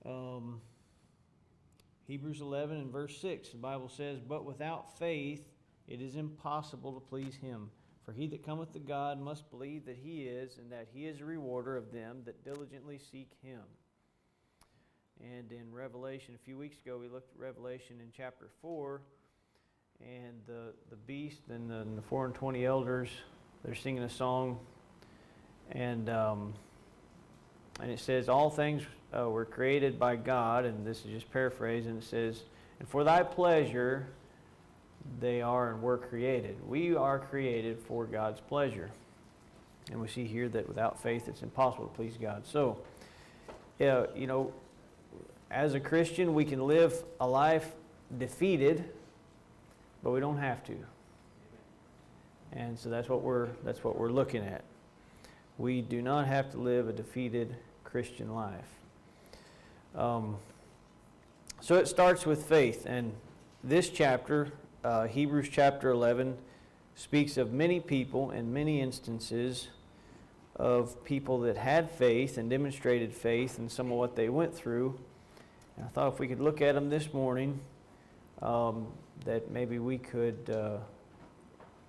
Um, Hebrews 11 and verse 6, the Bible says, "But without faith it is impossible to please Him. For he that cometh to God must believe that He is, and that He is a rewarder of them that diligently seek Him." And in Revelation, a few weeks ago, we looked at Revelation in chapter 4, and the beast and the 420 elders, they're singing a song, and it says, "All things were created by God," and this is just paraphrasing, it says, "And for thy pleasure they are and were created." We are created for God's pleasure. And we see here that without faith it's impossible to please God. So, as a Christian, we can live a life defeated, but we don't have to. And so that's what we're looking at. We do not have to live a defeated Christian life. So it starts with faith, and this chapter, Hebrews chapter 11, speaks of many people and many instances of people that had faith and demonstrated faith and some of what they went through. And I thought if we could look at them this morning, that maybe we could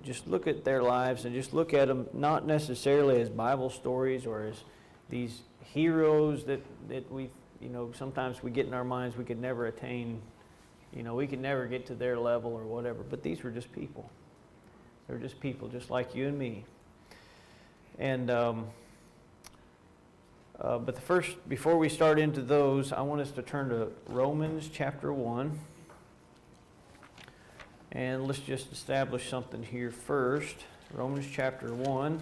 just look at their lives and just look at them not necessarily as Bible stories or as these heroes that we, sometimes we get in our minds we could never attain, we could never get to their level or whatever. But these were just people. They're just people, just like you and me. And but before we start into those, I want us to turn to Romans chapter 1. And let's just establish something here first. Romans chapter 1.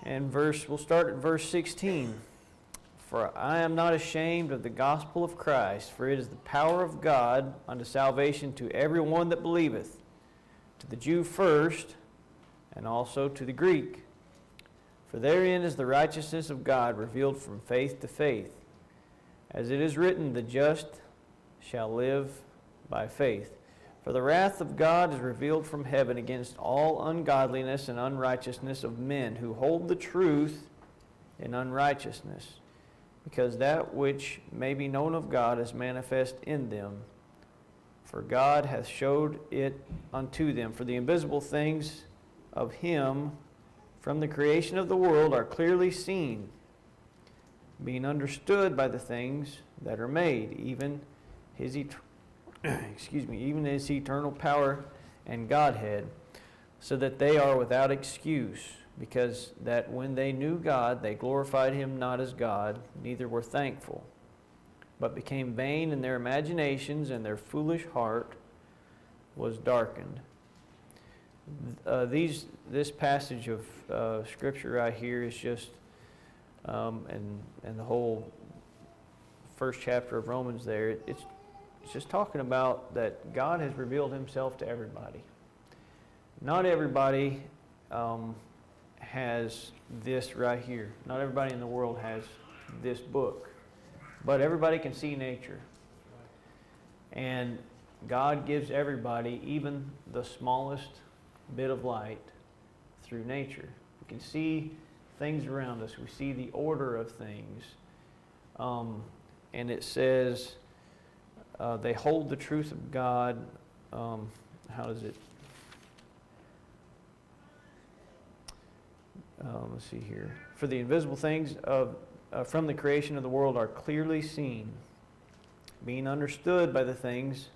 And we'll start at verse 16. "For I am not ashamed of the gospel of Christ, for it is the power of God unto salvation to every one that believeth, to the Jew first, and also to the Greek. For therein is the righteousness of God revealed from faith to faith. As it is written, the just shall live by faith. For the wrath of God is revealed from heaven against all ungodliness and unrighteousness of men who hold the truth in unrighteousness, because that which may be known of God is manifest in them. For God hath showed it unto them. For the invisible things of Him from the creation of the world are clearly seen, being understood by the things that are made, even His even His eternal power and Godhead, so that they are without excuse, because that when they knew God, they glorified Him not as God, neither were thankful, but became vain in their imaginations, and their foolish heart was darkened." This passage of Scripture right here is just, and the whole first chapter of Romans there, it's just talking about that God has revealed Himself to everybody. Not everybody has this right here. Not everybody in the world has this book. But everybody can see nature. And God gives everybody even the smallest bit of light through nature. We can see things around us. We see the order of things. And it says they hold the truth of God. How does it? Let's see here. "For the invisible things from the creation of the world are clearly seen, being understood by the things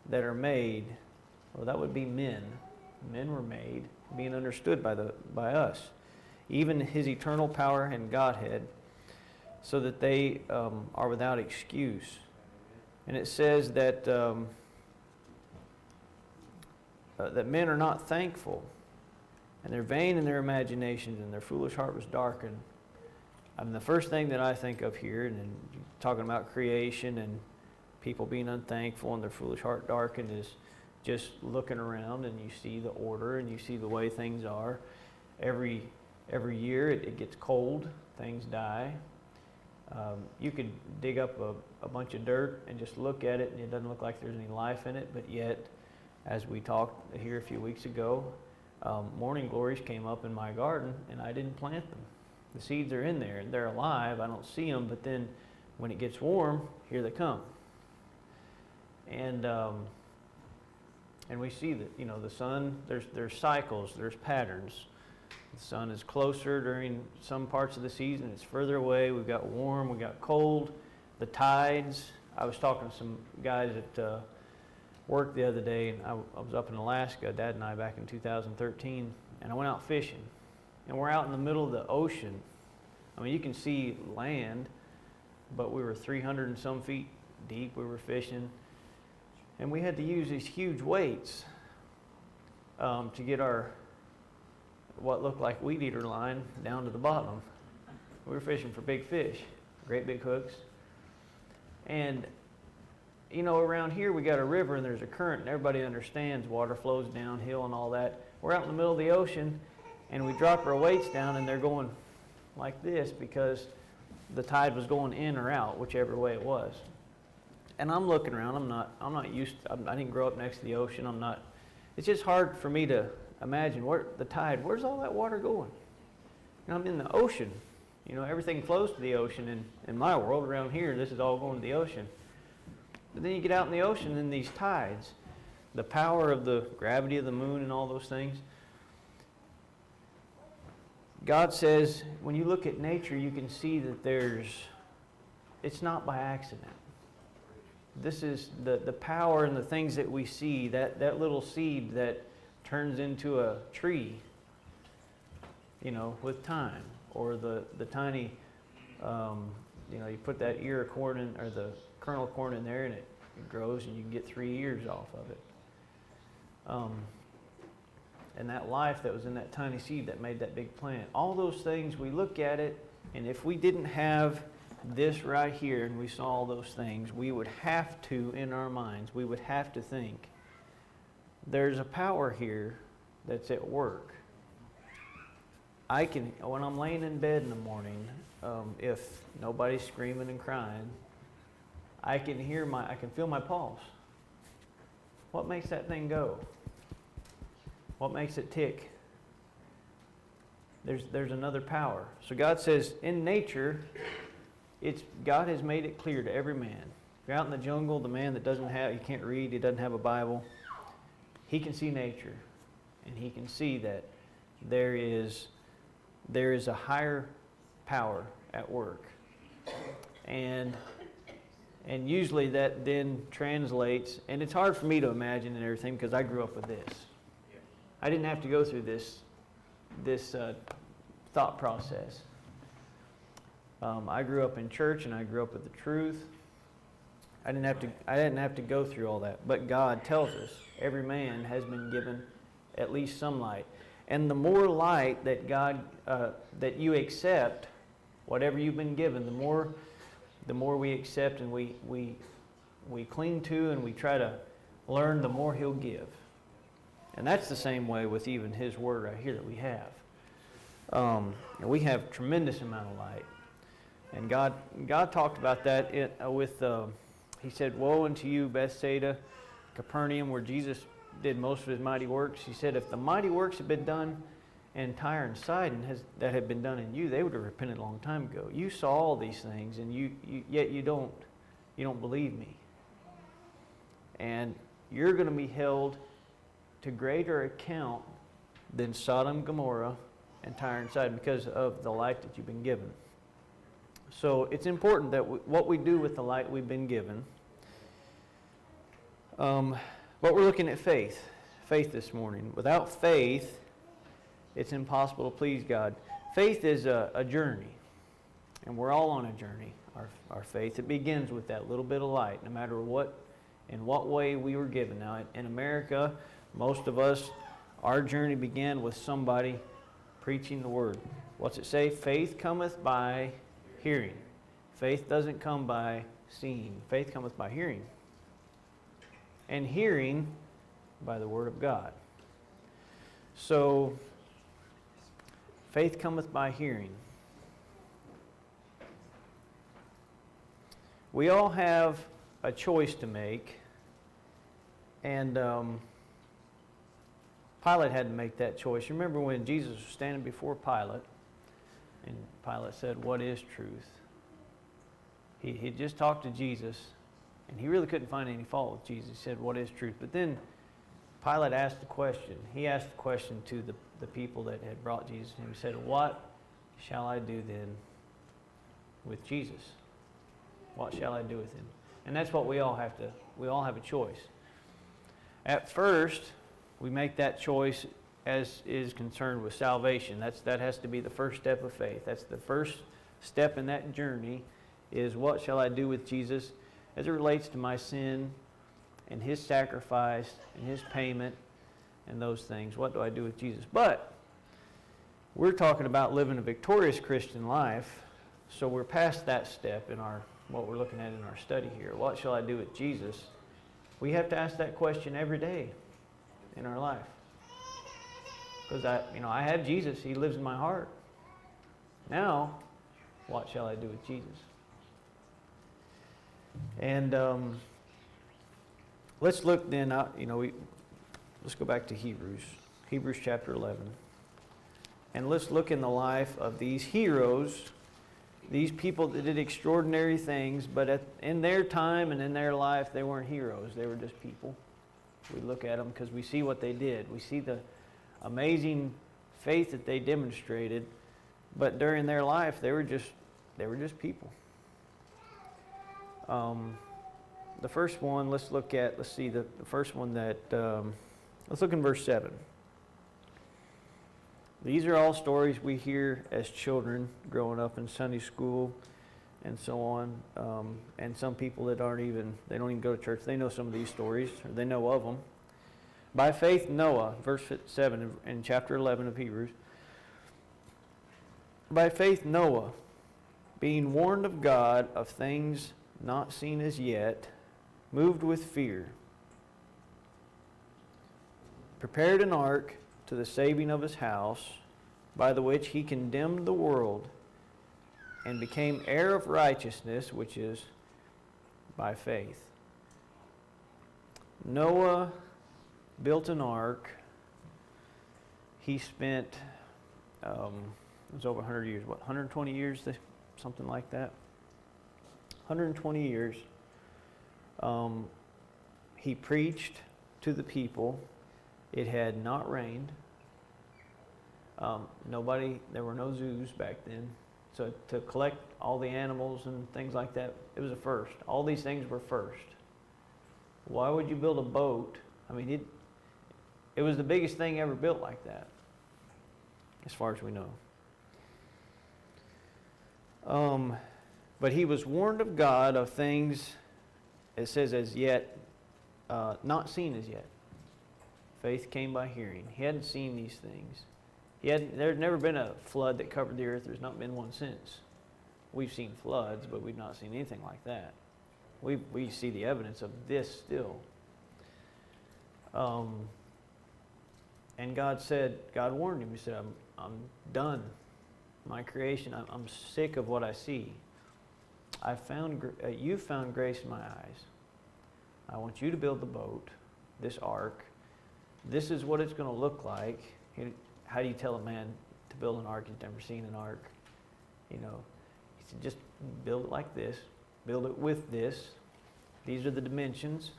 that are made." Well, that would be men. Men were made, being understood by us. "Even His eternal power and Godhead, so that they are without excuse." And it says that that men are not thankful, and they're vain in their imaginations, and their foolish heart was darkened. I mean, the first thing that I think of here, and then talking about creation and people being unthankful and their foolish heart darkened, is just looking around and you see the order and you see the way things are. Every year it gets cold, things die. You could dig up a bunch of dirt and just look at it and it doesn't look like there's any life in it, but yet, as we talked here a few weeks ago, Morning glories came up in my garden, and I didn't plant them. The seeds are in there. They're alive. I don't see them, but then when it gets warm, here they come. And we see that, the sun, there's cycles, there's patterns. The sun is closer during some parts of the season. It's further away. We've got warm. We've got cold. The tides. I was talking to some guys at work the other day, and I was up in Alaska, Dad and I, back in 2013, and I went out fishing. And we're out in the middle of the ocean. I mean, you can see land, but we were 300 and some feet deep. We were fishing. And we had to use these huge weights to get our what looked like weed eater line down to the bottom. We were fishing for big fish, great big hooks. And around here we got a river and there's a current, and everybody understands water flows downhill and all that. We're out in the middle of the ocean, and we drop our weights down, and they're going like this because the tide was going in or out, whichever way it was. And I'm looking around. I'm not used to, I didn't grow up next to the ocean. It's just hard for me to imagine where's all that water going? I'm in the ocean. Everything flows to the ocean, and in my world around here, this is all going to the ocean. But then you get out in the ocean, and these tides, the power of the gravity of the moon and all those things. God says, when you look at nature, you can see that it's not by accident. This is the power and the things that we see, that little seed that turns into a tree, with time. Or the tiny, you put that ear of corn in, or the kernel of corn in there, and it grows, and you can get 3 ears off of it. And that life that was in that tiny seed that made that big plant. All those things, we look at it, and if we didn't have this right here and we saw all those things, we would have to, in our minds, we would have to think, there's a power here that's at work. When I'm laying in bed in the morning, if nobody's screaming and crying, I can feel my pulse. What makes that thing go? What makes it tick? There's another power. So God says, in nature, God has made it clear to every man. If you're out in the jungle, the man that he can't read, he doesn't have a Bible, he can see nature, and he can see that there is a higher power at work. And usually that then translates, and it's hard for me to imagine and everything because I grew up with this. I didn't have to go through this thought process. I grew up in church, and I grew up with the truth. I didn't have to go through all that. But God tells us every man has been given at least some light. And the more light that that you accept, whatever you've been given, the more we accept and we cling to and we try to learn, the more He'll give. And that's the same way with even His Word right here that we have. We have tremendous amount of light. And God talked about that He said, "Woe unto you, Bethsaida, Capernaum, where Jesus did most of His mighty works." He said, if the mighty works had been done in Tyre and Sidon that had been done in you, they would have repented a long time ago. You saw all these things, and yet you don't believe me. And you're going to be held to greater account than Sodom, Gomorrah, and Tyre and Sidon because of the light that you've been given. So it's important that what we do with the light we've been given. But we're looking at faith this morning. Without faith, it's impossible to please God. Faith is a journey, and we're all on a journey. Our faith, it begins with that little bit of light, no matter in what way we were given. Now, in America, most of us, our journey began with somebody preaching the Word. What's it say? Faith cometh by hearing. Faith doesn't come by seeing. Faith cometh by hearing. And hearing by the Word of God. So, faith cometh by hearing. We all have a choice to make, and Pilate had to make that choice. Remember when Jesus was standing before Pilate, and Pilate said, "What is truth?" He just talked to Jesus, and he really couldn't find any fault with Jesus. He said, "What is truth?" But then Pilate asked the question. He asked the question to the people that had brought Jesus, and he said, "What shall I do then with Jesus? What shall I do with him?" And that's what we all have a choice. At first, we make that choice as is concerned with salvation. That has to be the first step of faith. That's the first step in that journey, is what shall I do with Jesus as it relates to my sin and his sacrifice and his payment and those things. What do I do with Jesus? But we're talking about living a victorious Christian life, so we're past that step in what we're looking at in our study here. What shall I do with Jesus? We have to ask that question every day in our life. Because I have Jesus. He lives in my heart. Now, what shall I do with Jesus? And let's look then. Let's go back to Hebrews chapter 11, and let's look in the life of these heroes, these people that did extraordinary things. But in their time and in their life, they weren't heroes. They were just people. We look at them because we see what they did. We see the amazing faith that they demonstrated. But during their life, they were just people. The first one, let's look in verse 7. These are all stories we hear as children growing up in Sunday school and so on. And some people that don't even go to church, they know some of these stories, or they know of them. By faith, Noah, verse 7 in chapter 11 of Hebrews. By faith, Noah, being warned of God of things not seen as yet, moved with fear, prepared an ark to the saving of his house, by the which he condemned the world, and became heir of righteousness, which is by faith. Noah built an ark. He spent, it was over 100 years, 120 years, something like that? 120 years. He preached to the people. It had not rained. There were no zoos back then. So to collect all the animals and things like that, it was a first. All these things were first. Why would you build a boat? I mean, it was the biggest thing ever built like that, as far as we know. But he was warned of God of things, it says, as yet, not seen as yet. Faith came by hearing. He hadn't seen these things. There's never been a flood that covered the earth. There's not been one since. We've seen floods, but we've not seen anything like that. We see the evidence of this still. And God warned him. He said, I'm done. My creation, I'm sick of what I see. You've found grace in my eyes. I want you to build the boat, this ark. This is what it's going to look like. How do you tell a man to build an ark? He's never seen an ark. He said, just build it like this. Build it with this. These are the dimensions.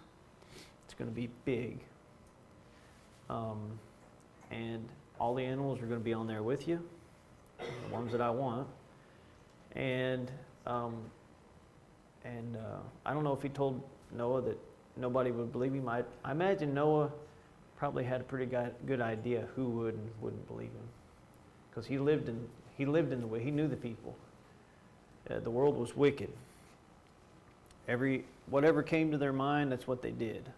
It's going to be big. And all the animals are going to be on there with you, the ones that I want. And I don't know if he told Noah that nobody would believe him. I imagine Noah probably had a pretty good idea who would and wouldn't believe him, because he lived in the way. He knew the people. The world was wicked. Whatever came to their mind, that's what they did.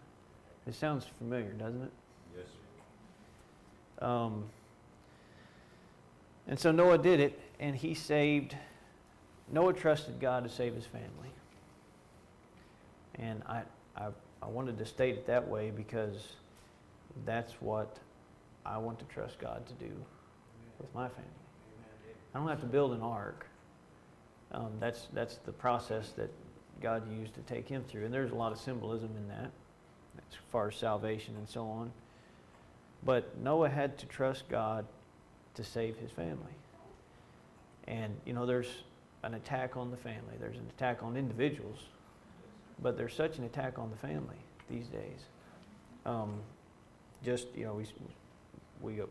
It sounds familiar, doesn't it? Yes, sir. And so Noah did it, and Noah trusted God to save his family. And I wanted to state it that way because that's what I want to trust God to do with my family. I don't have to build an ark. That's the process that God used to take him through. And there's a lot of symbolism in that as far as salvation and so on. But Noah had to trust God to save his family. And, there's an attack on the family. There's an attack on individuals. But there's such an attack on the family these days. We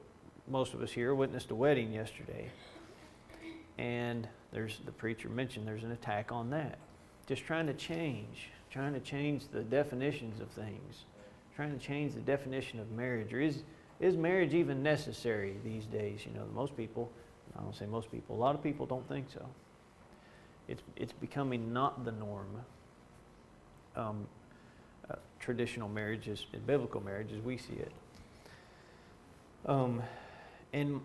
most of us here witnessed a wedding yesterday. And the preacher mentioned there's an attack on that. Just trying to change the definitions of things. Trying to change the definition of marriage. Or is marriage even necessary these days? Most people, I don't say most people, a lot of people don't think so. It's becoming not the norm. Traditional marriages, biblical marriages, we see it. And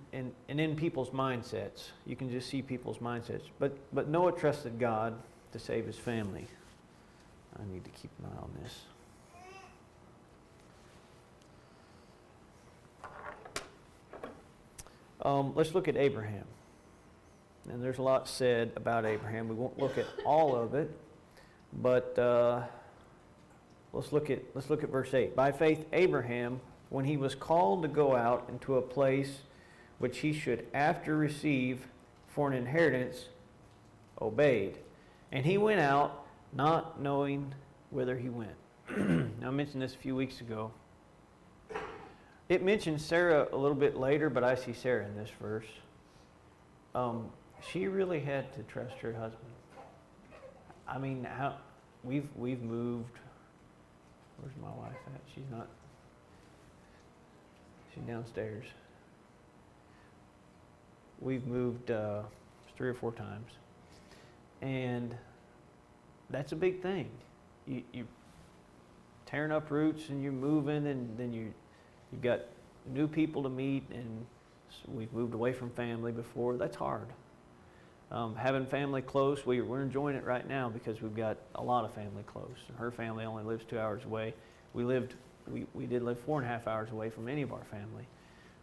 in people's mindsets, you can just see people's mindsets. But Noah trusted God to save his family. I need to keep an eye on this. Let's look at Abraham. And there's a lot said about Abraham. We won't look at all of it, but let's look at verse 8. By faith, Abraham, when he was called to go out into a place which he should after receive for an inheritance, obeyed. And he went out, not knowing whither he went. Now, I mentioned this a few weeks ago. It mentions Sarah a little bit later, but I see Sarah in this verse. She really had to trust her husband. I mean, we've moved. Where's my wife at? She's downstairs. We've moved 3 or 4 times, and that's a big thing. You tearing up roots, and you're moving, and then you've got new people to meet, and we've moved away from family before. That's hard. Having family close, we're enjoying it right now because we've got a lot of family close. Her family only lives 2 hours away. We did live 4.5 hours away from any of our family.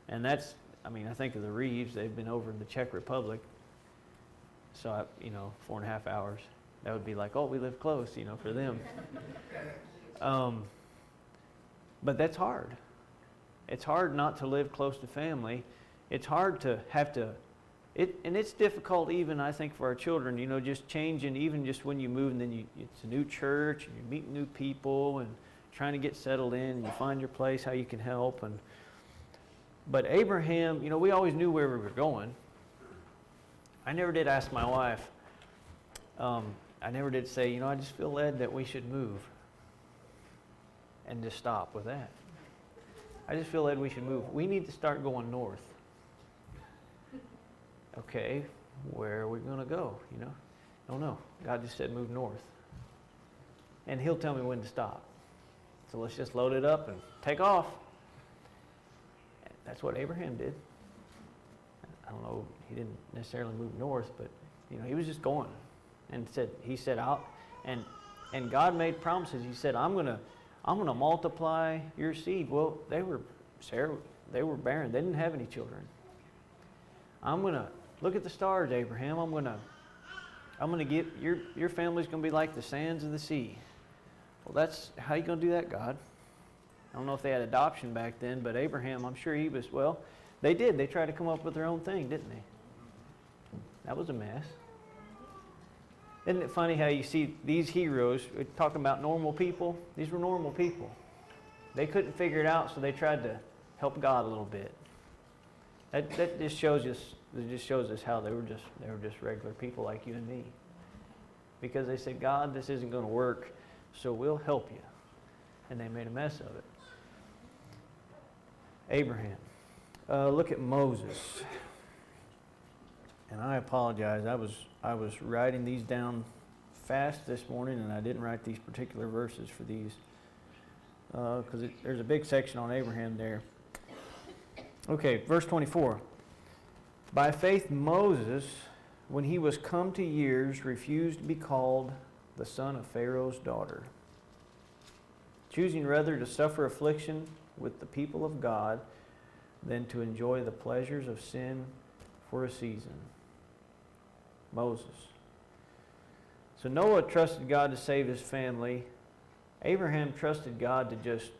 And that's, I think of the Reeves. They've been over in the Czech Republic. So, 4.5 hours. That would be like, oh, we live close, for them. But that's hard. It's hard not to live close to family. It's hard to have to, and it's difficult even, I think, for our children, just changing, even just when you move, and then it's a new church, and you're meeting new people, and trying to get settled in, and you find your place, how you can help. But Abraham, we always knew where we were going. I never did ask my wife, I never did say, I just feel led that we should move, and just stop with that. I just feel led we should move. We need to start going north. Okay, where are we going to go? Don't know. God just said move north. And He'll tell me when to stop. So let's just load it up and take off. That's what Abraham did. I don't know, he didn't necessarily move north, but he was just going. And he said out, and God made promises. He said, I'm gonna multiply your seed. Well, they were barren. They didn't have any children. I'm gonna look at the stars, Abraham. I'm gonna get your family's gonna be like the sands of the sea. Well, that's how you gonna do that, God? I don't know if they had adoption back then, but Abraham, I'm sure he was. Well, they did. They tried to come up with their own thing, didn't they? That was a mess. Isn't it funny how you see these heroes, we're talking about normal people? These were normal people. They couldn't figure it out, so they tried to help God a little bit. That just shows us how they were just regular people like you and me. Because they said, God, this isn't going to work, so we'll help you. And they made a mess of it. Abraham. Look at Moses. And I apologize. I was writing these down fast this morning, and I didn't write these particular verses for these because there's a big section on Abraham there. Okay, verse 24. By faith Moses, when he was come to years, refused to be called the son of Pharaoh's daughter, choosing rather to suffer affliction with the people of God than to enjoy the pleasures of sin for a season. Moses. So Noah trusted God to save his family. Abraham trusted God to just,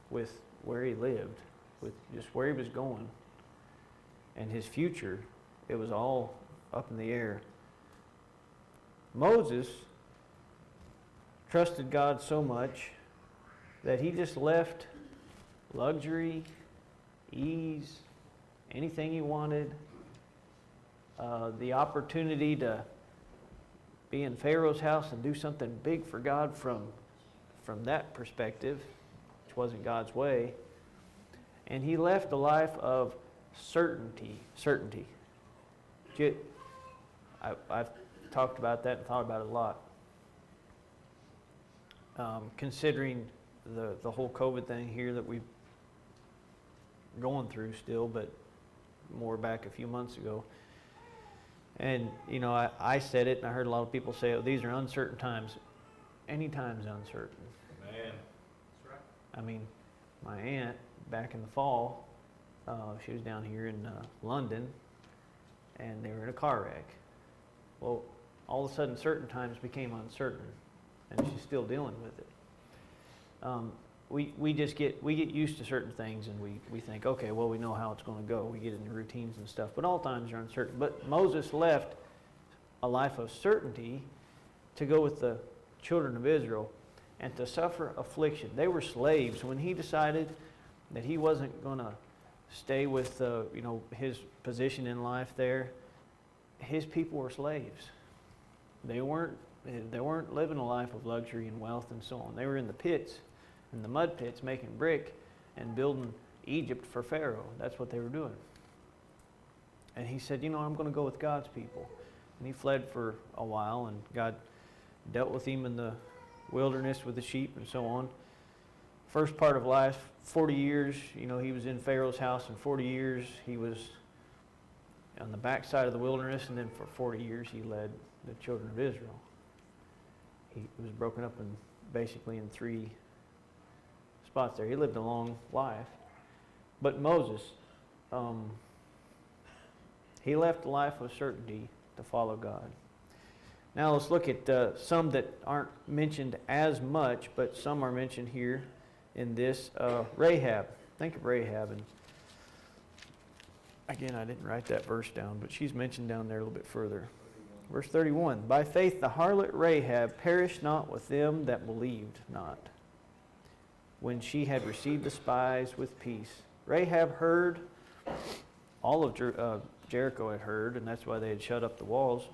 with where he lived, with just where he was going, and his future. It was all up in the air. Moses trusted God so much that he just left luxury, ease, anything he wanted, the opportunity to be in Pharaoh's house and do something big for God from that perspective, which wasn't God's way. And he left a life of certainty. I've talked about that and thought about it a lot. Considering the whole COVID thing here that we're going through still, but more back a few months ago. And, you know, I said it, and I heard a lot of people say, oh, these are uncertain times. Any time's uncertain. Man. That's right. I mean, my aunt, back in the fall, she was down here in London, and they were in a car wreck. Well, all of a sudden, certain times became uncertain, and she's still dealing with it. We get used to certain things, and we think, okay, well, we know how it's going to go. We get into routines and stuff, but all times are uncertain. But Moses left a life of certainty to go with the children of Israel and to suffer affliction. They were slaves. When he decided that he wasn't going to stay with his position in life there, his people were slaves. They weren't living a life of luxury and wealth and so on. They were in the pits, in the mud pits, making brick and building Egypt for Pharaoh. That's what they were doing. And he said, I'm going to go with God's people. And he fled for a while, and God dealt with him in the wilderness with the sheep and so on. First part of life, 40 years, he was in Pharaoh's house, and 40 years he was on the backside of the wilderness, and then for 40 years he led the children of Israel. He was broken up basically in 3 spots there. He lived a long life. But Moses, he left a life of certainty to follow God. Now let's look at some that aren't mentioned as much, but some are mentioned here in this. Rahab. Think of Rahab. And again, I didn't write that verse down, but she's mentioned down there a little bit further. Verse 31, by faith the harlot Rahab perished not with them that believed not, when she had received the spies with peace. Rahab heard, all of Jericho had heard, and that's why they had shut up the walls.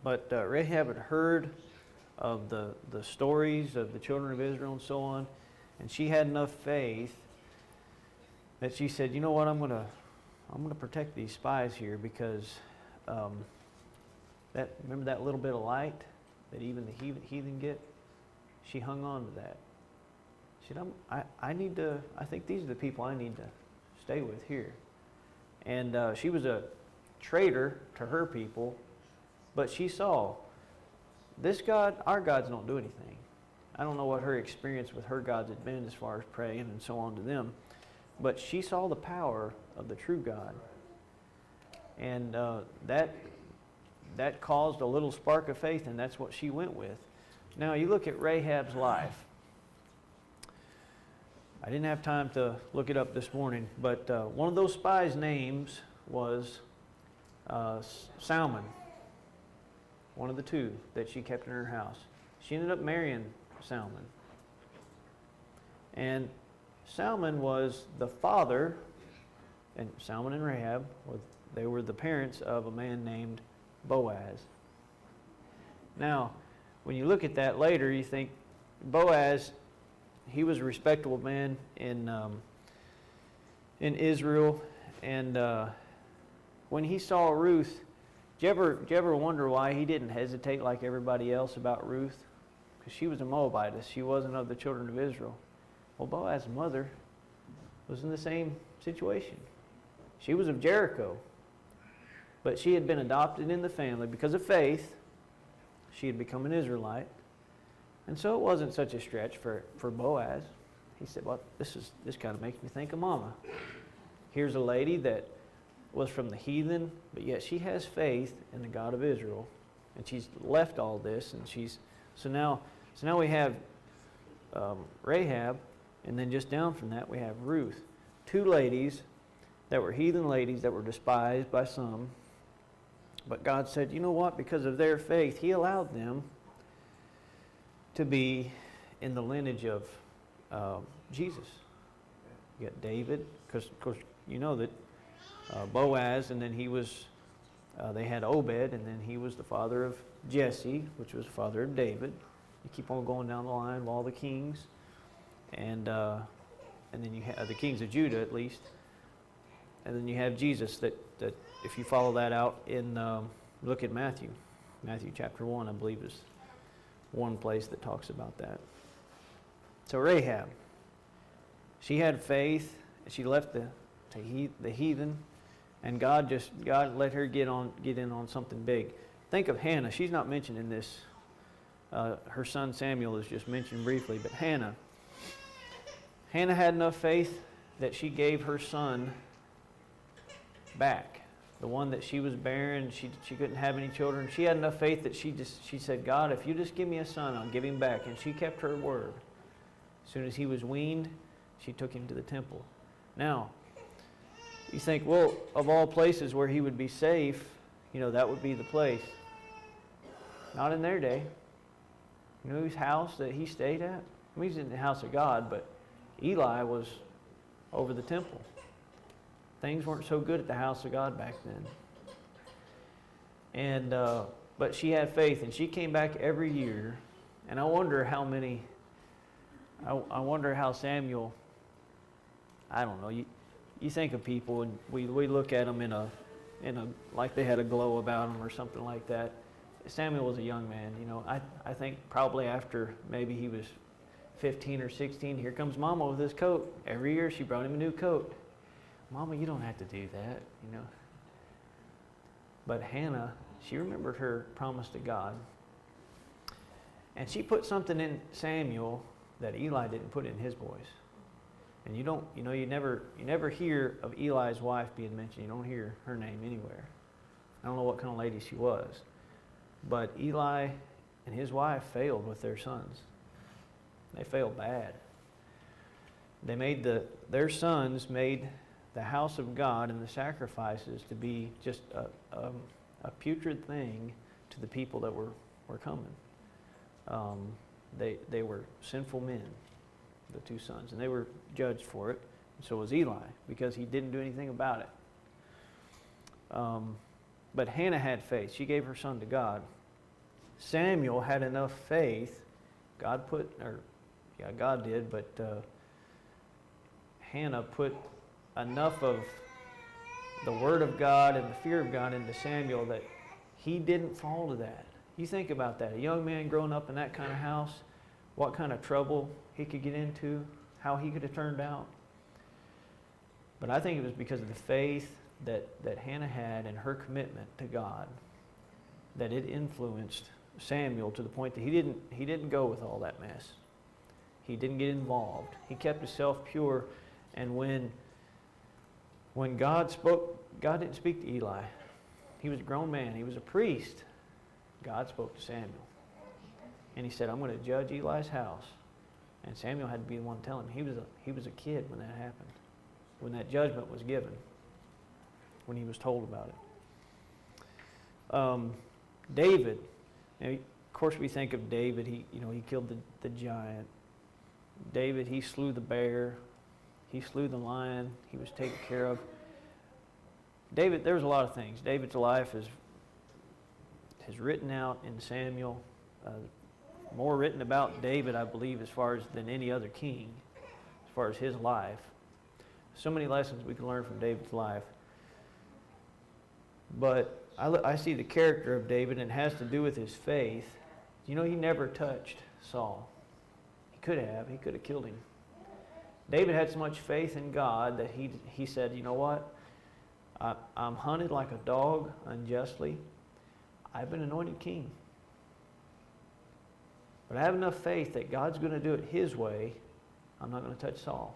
But Rahab had heard of the stories of the children of Israel and so on, and she had enough faith that she said, you know what, I'm going to protect these spies here, because remember that little bit of light that even the heathen get? She hung on to that. She said, I think these are the people I need to stay with here. And she was a traitor to her people, but she saw, this God, our gods don't do anything. I don't know what her experience with her gods had been as far as praying and so on to them, but she saw the power of the true God. And that caused a little spark of faith, and that's what she went with. Now, you look at Rahab's life. I didn't have time to look it up this morning, but one of those spies' names was Salmon, one of the 2 that she kept in her house. She ended up marrying Salmon. And Salmon was the father, and Salmon and Rahab, they were the parents of a man named Boaz. Now, when you look at that later, you think Boaz, he was a respectable man in Israel, and when he saw Ruth, did you ever wonder why he didn't hesitate like everybody else about Ruth? Because she was a Moabitess. She wasn't of the children of Israel. Well, Boaz's mother was in the same situation. She was of Jericho, but she had been adopted in the family because of faith. She had become an Israelite. And so it wasn't such a stretch for Boaz. He said, well, this kind of makes me think of Mama. Here's a lady that was from the heathen, but yet she has faith in the God of Israel. And she's left all this, and so now we have Rahab, And then just down from that, we have Ruth. Two ladies that were heathen ladies that were despised by some. But God said, you know what? Because of their faith, He allowed them to be in the lineage of Jesus. You got David, because of course you know that Boaz, and then he was, they had Obed, and then he was the father of Jesse, which was the father of David. You keep on going down the line of all the kings, and then you have the kings of Judah at least, and then you have Jesus. That if you follow that out in look at Matthew chapter 1, I believe is one place that talks about that. So Rahab, she had faith. She left the heathen, and God let her get in on something big. Think of Hannah. She's not mentioned in this. Her son Samuel is just mentioned briefly, but Hannah had enough faith that she gave her son back. The one that she was barren, she couldn't have any children. She had enough faith that she said, God, if you just give me a son, I'll give him back. And she kept her word. As soon as he was weaned, she took him to the temple. Now, you think, well, of all places where he would be safe, that would be the place. Not in their day. You know whose house that he stayed at? I mean, he's in the house of God, but Eli was over the temple. Things weren't so good at the house of God back then. And but she had faith, and she came back every year. And I wonder how many. I wonder how Samuel. I don't know. You think of people, and we look at them in a like they had a glow about them or something like that. Samuel was a young man. I think probably after maybe he was 15 or 16, here comes Mama with his coat. Every year she brought him a new coat. Mama, you don't have to do that, But Hannah, she remembered her promise to God. And she put something in Samuel that Eli didn't put in his boys. And you never hear of Eli's wife being mentioned. You don't hear her name anywhere. I don't know what kind of lady she was. But Eli and his wife failed with their sons. They failed bad. Their sons made the house of God and the sacrifices to be just a putrid thing to the people that were coming. They were sinful men, the two sons, and they were judged for it. And so was Eli, because he didn't do anything about it. But Hannah had faith. She gave her son to God. Samuel had enough faith. God did, but Hannah put enough of the Word of God and the fear of God into Samuel that he didn't fall to that. You think about that. A young man growing up in that kind of house, what kind of trouble he could get into, how he could have turned out. But I think it was because of the faith that Hannah had and her commitment to God that it influenced Samuel to the point that he didn't go with all that mess. He didn't get involved. He kept himself pure. And when God spoke, God didn't speak to Eli. He was a grown man. He was a priest. God spoke to Samuel. And he said, I'm going to judge Eli's house. And Samuel had to be the one telling him. He was a kid when that happened, when that judgment was given, when he was told about it. David. Now, of course, we think of David. He killed the giant. David, he slew the bear. He slew the lion. He was taken care of. David, there's a lot of things. David's life is written out in Samuel. More written about David, I believe, than any other king, as far as his life. So many lessons we can learn from David's life. But I see the character of David, and it has to do with his faith. He never touched Saul. He could have killed him. David had so much faith in God that he said, you know what? I'm hunted like a dog unjustly. I've been anointed king. But I have enough faith that God's going to do it His way. I'm not going to touch Saul.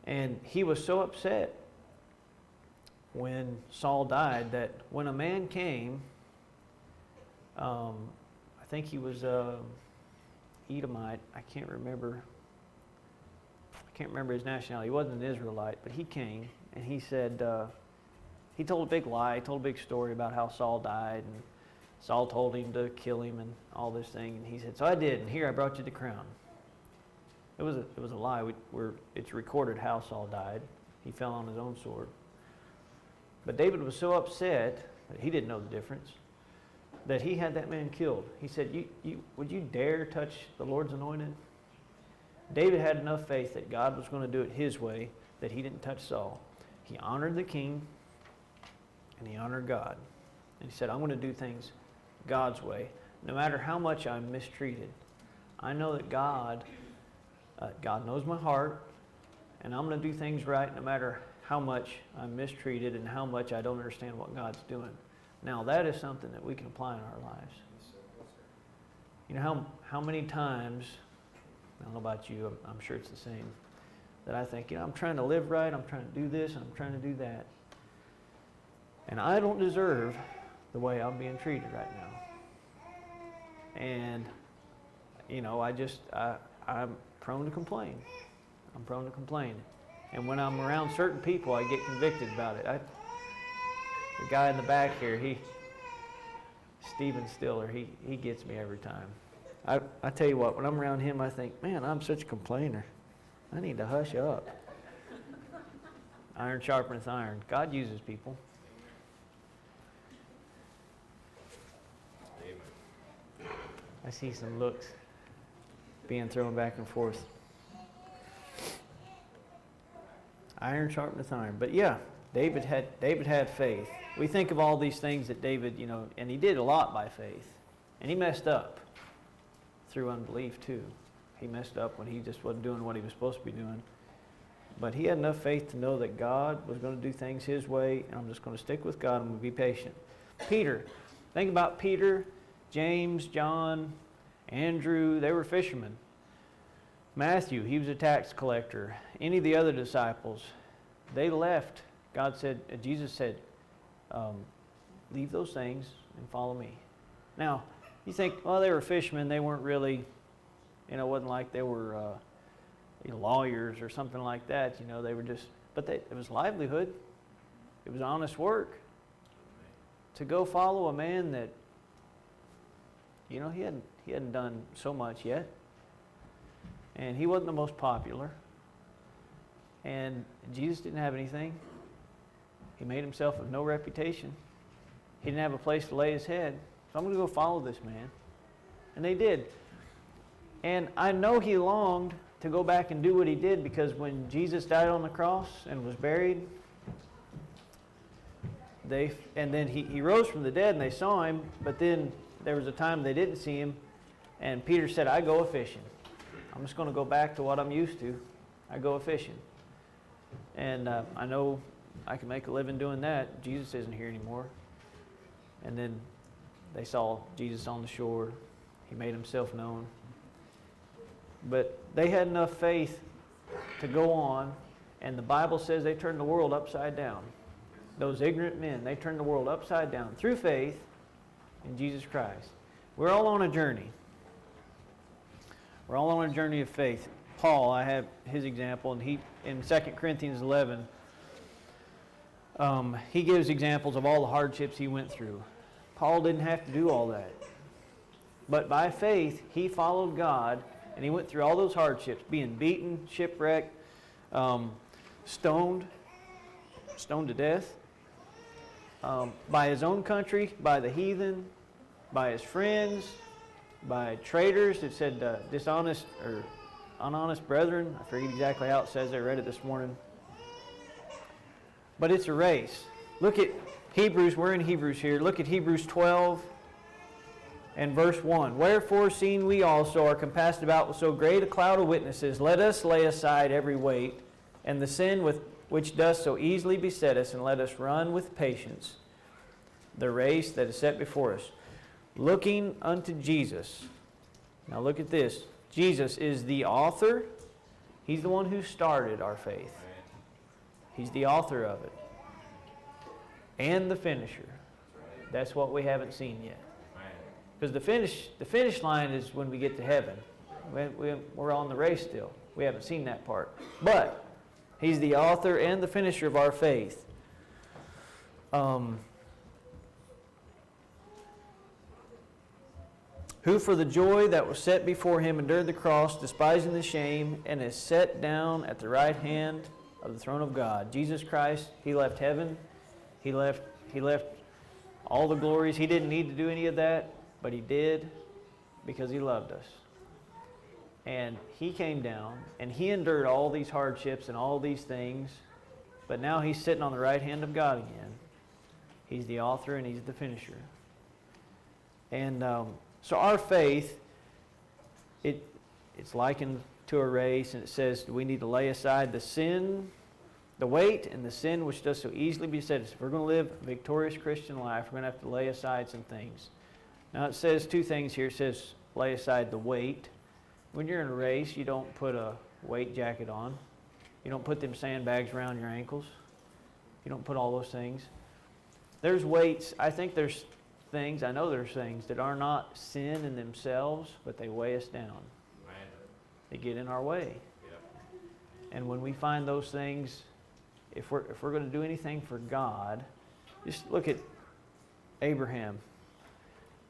And he was so upset when Saul died that when a man came, I think he was Edomite, I can't remember. can't remember his nationality. He wasn't an Israelite, but he came and he said, he told a big lie. He told a big story about how Saul died, and Saul told him to kill him and all this thing. And he said, so I did, and here I brought you the crown. It was a lie. It's recorded how Saul died. He fell on his own sword. But David was so upset that he didn't know the difference, that he had that man killed. He said, would you dare touch the Lord's anointed? David had enough faith that God was going to do it his way, that he didn't touch Saul. He honored the king, and he honored God. And he said, I'm going to do things God's way, no matter how much I'm mistreated. I know that God knows my heart, and I'm going to do things right no matter how much I'm mistreated and how much I don't understand what God's doing. Now, that is something that we can apply in our lives. You know how many times, I don't know about you, I'm sure it's the same, that I think, I'm trying to live right, I'm trying to do this, and I'm trying to do that. And I don't deserve the way I'm being treated right now. And, I'm prone to complain. I'm prone to complain. And when I'm around certain people, I get convicted about it. The guy in the back here, Stephen Stiller, he gets me every time. I tell you what, when I'm around him, I think, man, I'm such a complainer. I need to hush up. Iron sharpeneth iron. God uses people. I see some looks being thrown back and forth. Iron sharpeneth iron. But yeah, David had faith. We think of all these things that David, and he did a lot by faith. And he messed up through unbelief too. He messed up when he just wasn't doing what he was supposed to be doing. But he had enough faith to know that God was going to do things his way, and I'm just going to stick with God and I'm going to be patient. Peter. Think about Peter, James, John, Andrew. They were fishermen. Matthew, he was a tax collector. Any of the other disciples, they left. Jesus said, leave those things and follow me. Now, you think, well, they were fishermen. They weren't really, it wasn't like they were lawyers or something like that. They were just, but it was livelihood. It was honest work. To go follow a man that, he hadn't done so much yet. And he wasn't the most popular. And Jesus didn't have anything. He made himself of no reputation. He didn't have a place to lay his head. So I'm going to go follow this man. And they did. And I know he longed to go back and do what he did, because when Jesus died on the cross and was buried, and then he rose from the dead and they saw him, but then there was a time they didn't see him, and Peter said, I go a-fishing. I'm just going to go back to what I'm used to. I go a-fishing. And I know I can make a living doing that. Jesus isn't here anymore. And then they saw Jesus on the shore. He made himself known. But they had enough faith to go on, and the Bible says they turned the world upside down. Those ignorant men, they turned the world upside down through faith in Jesus Christ. We're all on a journey. We're all on a journey of faith. Paul, I have his example, and he in 2 Corinthians 11, he gives examples of all the hardships he went through. Paul didn't have to do all that. But by faith, he followed God, and he went through all those hardships, being beaten, shipwrecked, stoned to death, by his own country, by the heathen, by his friends, by traitors. It said dishonest or unhonest brethren. I forget exactly how it says. I read it this morning. But it's a race. Look at Hebrews. We're in Hebrews here. Look at Hebrews 12 and verse 1. Wherefore, seeing we also are compassed about with so great a cloud of witnesses, let us lay aside every weight and the sin which does so easily beset us, and let us run with patience the race that is set before us, looking unto Jesus. Now look at this. Jesus is the author. He's the one who started our faith. He's the author of it. And the finisher. That's what we haven't seen yet. Because the finish line is when we get to heaven. We're on the race still. We haven't seen that part. But He's the author and the finisher of our faith. Who for the joy that was set before Him endured the cross, despising the shame, and is set down at the right hand of the throne of God. Jesus Christ, He left heaven. He left all the glories. He didn't need to do any of that, but He did because He loved us. And He came down, and He endured all these hardships and all these things, but now He's sitting on the right hand of God again. He's the author and He's the finisher. And so our faith, it's likened to a race, and it says we need to lay aside the sin, the weight, and the sin which does so easily beset us. If we're going to live a victorious Christian life, we're going to have to lay aside some things. Now it says two things here. It says lay aside the weight. When you're in a race, you don't put a weight jacket on. You don't put them sandbags around your ankles. You don't put all those things. There's weights. I think there's things, I know there's things that are not sin in themselves, but they weigh us down. They get in our way. And when we find those things, if we're going to do anything for God, just look at Abraham.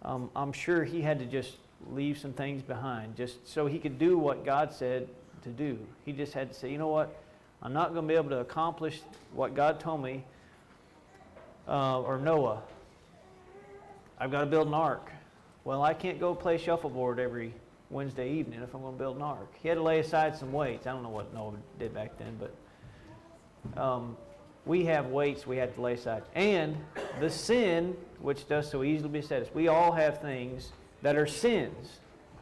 I'm sure he had to just leave some things behind just so he could do what God said to do. He just had to say, you know what, I'm not going to be able to accomplish what God told me. Or Noah, I've got to build an ark. Well, I can't go play shuffleboard every Wednesday evening if I'm going to build an ark. He had to lay aside some weights. I don't know what Noah did back then, but we have weights we have to lay aside. And the sin, which does so easily beset us. We all have things that are sins.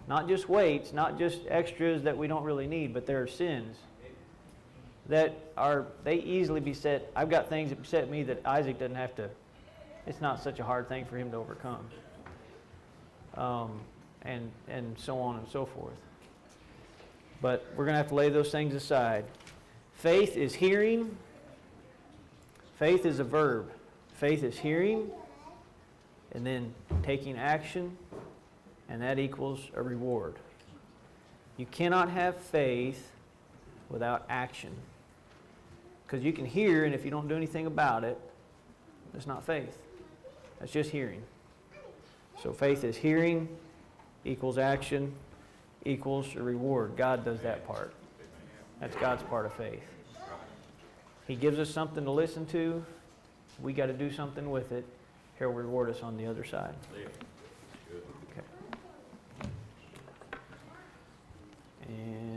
Not just weights, not just extras that we don't really need, but there are sins that they easily beset. I've got things that beset me that Isaac doesn't have to. It's not such a hard thing for him to overcome. And so on and so forth. But we're going to have to lay those things aside. Faith is hearing. Faith is a verb. Faith is hearing and then taking action, and that equals a reward. You cannot have faith without action. Because you can hear, and if you don't do anything about it, it's not faith. That's just hearing. So faith is hearing equals action equals a reward. God does that part. That's God's part of faith. He gives us something to listen to. We got to do something with it. He'll reward us on the other side. Okay. And